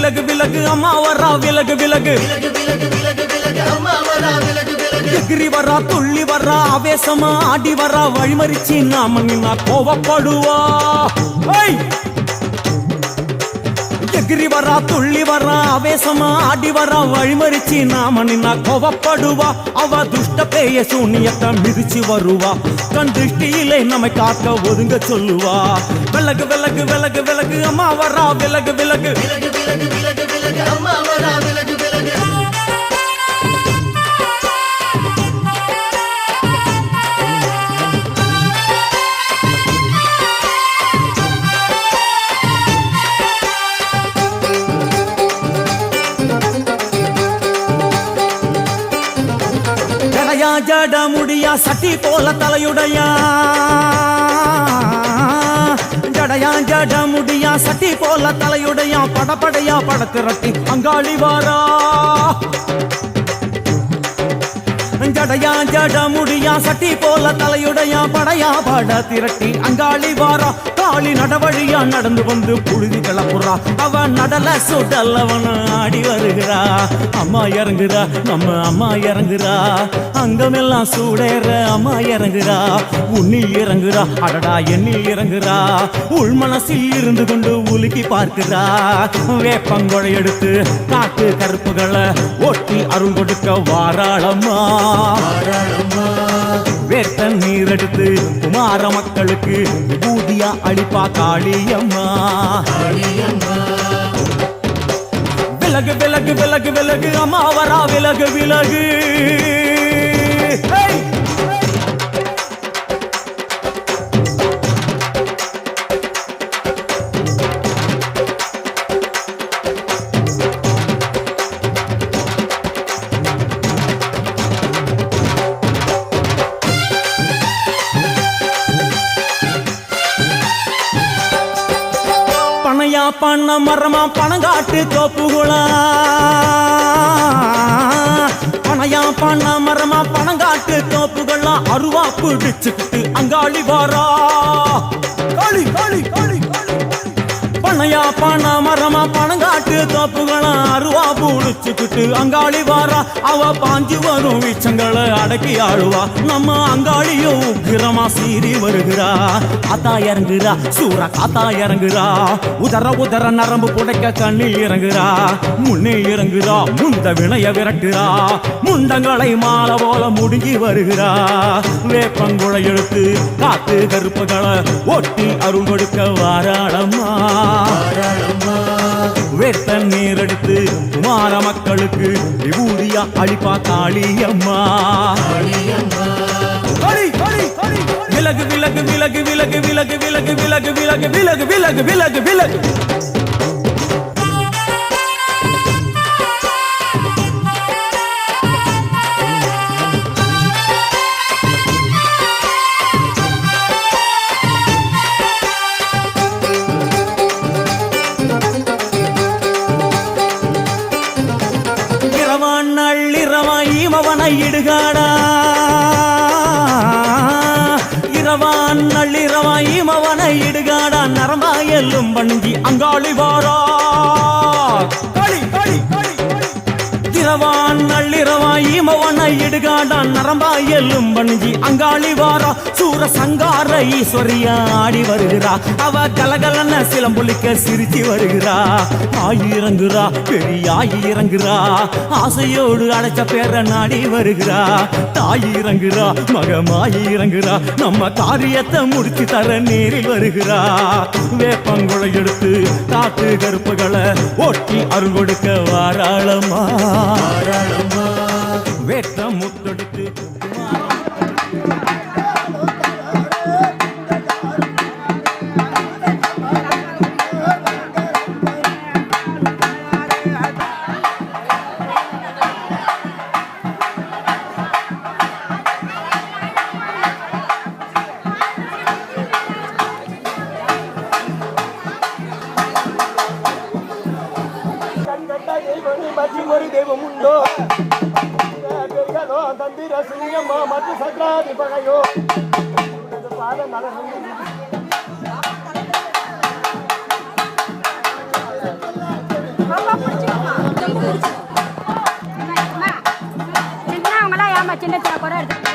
விலகு விலகு அம்மா வரா விலகு விலகு எகிரி வரா துள்ளி வரா ஆவேசமா ஆடி வரா வழிமறிச்சு நாம நின்னா கோவப்படுவா எகிரி வரா துள்ளி வரா ஆவேசமா ஆடி வரா வழிமறிச்சு நாம நின்னா கோவப்படுவா அவ துஷ்ட பேய சூனியத்தை மிதிச்சு வருவா கண் திருஷ்டியிலே நம்மை காக்க ஒதுங்க சொல்லுவா விலகு விலகு விலகு விலகு அம்மா வரா விலகு விலகு அம்மா வரா விலகு விலகு ஜட முடியா சட்டி போல தலையுடையா ஜடையா ஜட முடியா சட்டி போல தலையுடையா படப்படையா படத்திரட்டி அங்காளி வாரா ஜடையா ஜட முடியா சட்டி போல தலையுடையா படையா பட திரட்டி அங்காளி வாரா காளி நடவழியா நடந்து வந்து புழுதி கிளப்புறா அவ நடல சுடல்லவன ஆடி வருகிறா அம்மா இறங்குறா நம்ம அம்மா இறங்குறா அங்கமெல்லாம் சூடேற அம்மா இறங்குறா உன்னில் இறங்குறா அடடா எண்ணில் இறங்குறா உள் மனசில் இருந்து கொண்டு உலுக்கி பார்க்கிறா வேப்பங்கொழை எடுத்து காட்டு கருப்புகளை ஒட்டி அருள் கொடுக்க வாராளம்மா வேட்ட நீர் எடுத்து குமார மக்களுக்கு விபூதியா அளிப்பா காளியம்மா விலகு விலகு விலகு விலகு அம்மா வரா விலகு விலகு பனையா பண்ண மரமா பணங்காட்டு தோப்புகுளா பனையா பண்ண மரமா பணங்காட்டு தோப்புகளா அருவா பிடிச்சுக்கிட்டு அங்காளி வாரா காளி காளி காளி பனையா பண்ண மரமா பணங்காட்டு தோப்புகளா அருவா பிடிச்சுக்கிட்டு அங்காளி வாரா அவ பாஞ்சு வரும் வீச்சங்களை அடக்கி ஆளுவா நம்ம அங்காளியும் உக்கிரமா சீறி வருகிறா காத்தா இறங்குறா சூற காத்தா இறங்குறா உதர உதர நரம்பு புடைக்க கண்ணில் இறங்குறா முன்னே இறங்குறா முந்த வினைய விரட்டுறா முண்டங்களை மாலை போல முடுங்கி வருகிறா வேப்பங்குழை எடுத்து காத்து கருப்புகளை ஒட்டி அருள் கொடுக்க வாராளம்மா வேட்ட நீர் எடுத்து குமார மக்களுக்கு விபூதியா அளிப்பா காளியம்மா விலகு விலகு விலகு விலகு விலகு விலகு விலகு விலகு விலகு விலகு விலகு விலகு இமவனை இடுகாடா இரவான் நள்ளிரவா இமவனை இடுகாடா நரம்பா எல்லும் பணிஞ்சி அங்காளி வாரா காளி காளி காளி இரவான் நள்ளிரவா இமவனை இடுகாடா நரம்பா எல்லும் பணிஞ்சி அங்காளி வாரா சூர சங்கார ஈஸ்வரியா ஆடி வருகிறா அவ கலகலன சிலம்புலிக்க சிரிச்சு வருகிறா ஆயிரங்குறா பெரியாயி இறங்குறா ஆசையோடு அடைச்ச பேர நாடி வருகிறா தாயி இறங்குறா மகமாயி இறங்குறா நம்ம காரியத்தை முடிச்சு தர நேரில் வருகிறா வேப்பங்குழை எடுத்து காட்டு கருப்புகளை ஒட்டி அருள் கொடுக்க வாராளம்மா வேட்ட முத்தெடுத்து தெய்வமுண்டோ தந்திர சிங்கம்மா மற்ற சக்ராதி பகையோ பாத நல சின்னவங்களாம் ஏமா சின்ன சின்ன குறை எடுத்து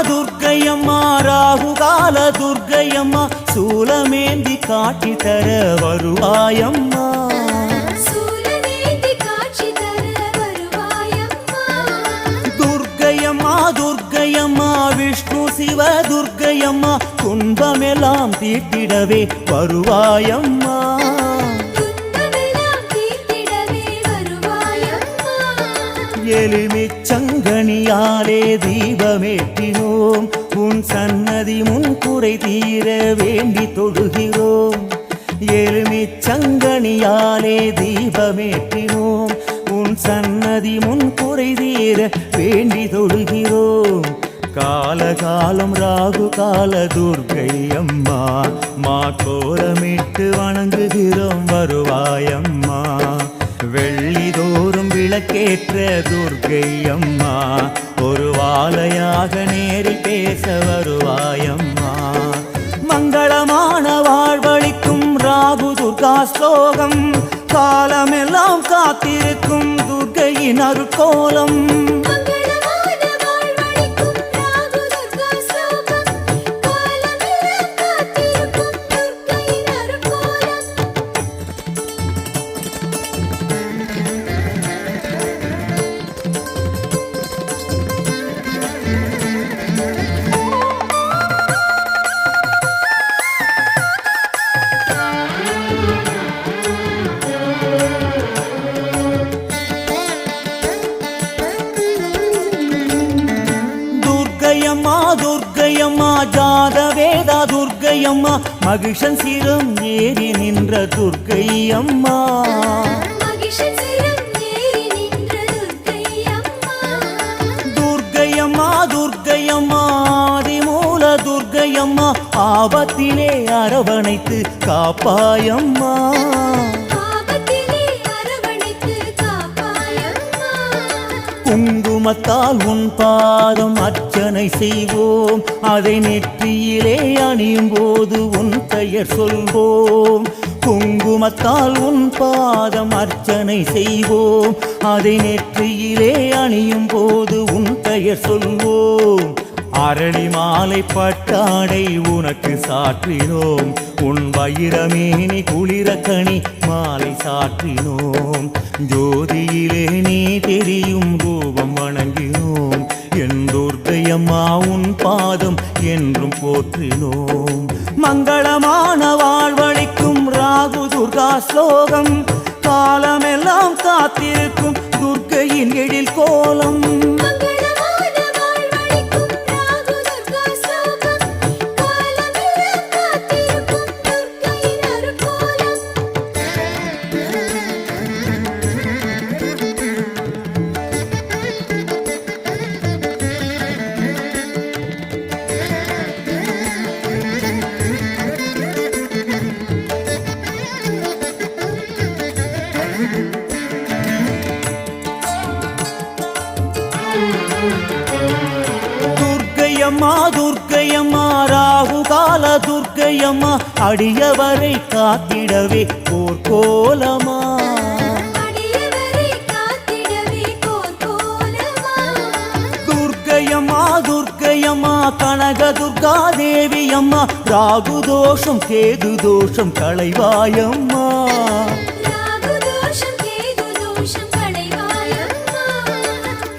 துர்க்கையம்மா ராகுகால துர்க்கையம்மா சூலமேந்தி காட்சி தர வருவாயம்மா. துர்க்கையம்மா துர்க்கையம்மா விஷ்ணு சிவ துர்க்கையம்மா துன்பமெல்லாம் தீட்டிடவே வருவாயம்மா. எலுமிச்சங்கனியாலே தீபமேற்றினோம் உன் சன்னதி முன்குறை தீர வேண்டி தொழுகிறோம். எலுமிச்சங்கனியாலே தீபமேற்றினோம் உன் சன்னதி முன்குறை தீர வேண்டி தொழுகிறோம். காலகாலம் ராகு கால துர்க்கை அம்மா மா கோலமிட்டு வணங்குகிறோம் வருவாயம்மா. வெள்ளிதோறும் விளக்கேற்ற துர்க்கை அம்மா ஒரு வாழையாக நேரில் பேச வருவாயம்மா. மங்களமான வாழ்வழிக்கும் ராகு துர்கா ஸ்லோகம் காலமெல்லாம் காத்திருக்கும் துர்க்கையின் அருட்கோலம். துர்க்கையம்மா ஜாதவேதா துர்க்கையம்மா மகிஷன் சிரம் ஏறி நின்ற துர்க்கையம்மா துர்க்கையம்மா துர்க்கையம்மா ஆதிமூல துர்க்கையம்மா ஆபத்திலே அரவணைத்து காப்பாயம்மா குங்குமத்தால் உன் பாதம் அர்ச்சனை செய்வோம் அதை நெற்றியிலே அணியும் போது உன் பெயர் சொல்வோம் குங்குமத்தால் உன் பாதம் அர்ச்சனை செய்வோம் அதை நெற்றியிலே அணியும் போது உன் பெயர் சொல்வோம் அரளி மாலை பட்டாடை உனக்கு சாற்றினோம் உன் வைரமேனி குளிரக்கணி மாலை சாற்றினோம் ஜோதியிலே நீ தெரியும் ரூபம் வணங்கினோம் என் துர்க்கையம்மா உன் பாதம் என்றும் போற்றினோம் மங்களமான வாழ்வழிக்கும் ராகு துர்கா ஸ்லோகம் காலமெல்லாம் காத்திருக்கும் துர்க்கையின் எழில் கோலம் துர்க்கையம்மா துர்க்கையம்மா ராகு கால துர்க்கையம்மா அடியவரை காத்திடவே போர்க்கோலமா துர்க்கையம்மா துர்க்கையம்மா கனக துர்கா தேவி அம்மா ராகு தோஷம் கேது தோஷம் களைவாயம்மா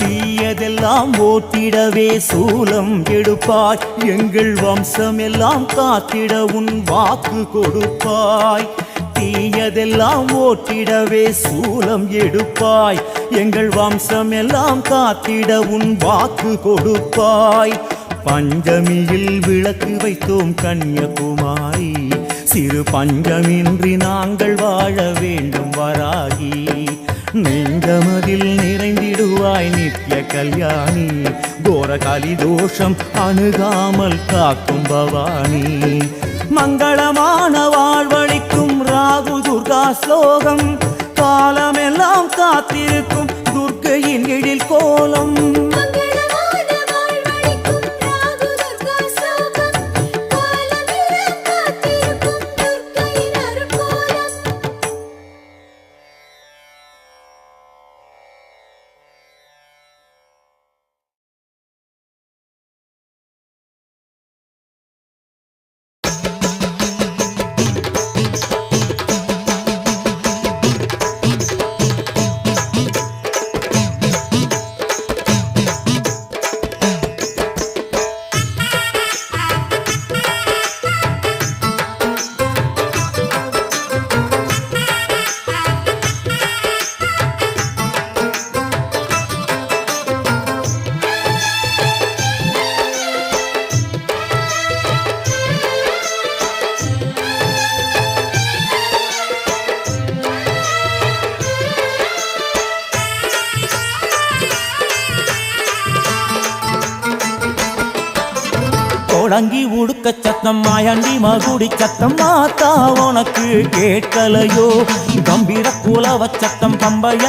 தீயதெல்லாம் ஓட்டிடவே சூலம் எடுப்பாய் எங்கள் வம்சம் எல்லாம் காத்திட உன் வாக்கு கொடுப்பாய் தீயதெல்லாம் ஓட்டிடவே சூலம் எடுப்பாய் எங்கள் வம்சம் எல்லாம் காத்திட உன் வாக்கு கொடுப்பாய் பஞ்சமியில் விளக்கு வைத்தோம் கன்னியகுமாரி சிறு பஞ்சமின்றி நாங்கள் வாழ வேண்டும் வராகி நெஞ்சமதில் நிறைந்திடுவாய் நித்ய கல்யாணி கோர கலி தோஷம் அணுகாமல் காக்கும் பவானி மங்களமான வாழ்வழிக்கும் ராகு துர்கா ஸ்லோகம் காலமெல்லாம் காத்திருக்கும் துர்க்கையின் எழில் கோலம் தொடங்கி உடுக்க சத்தம் மாயாண்டி மகுடி சத்தம் மாத்தா உனக்கு கேட்கலையோ கம்பீர குலவ சத்தம் பம்பையா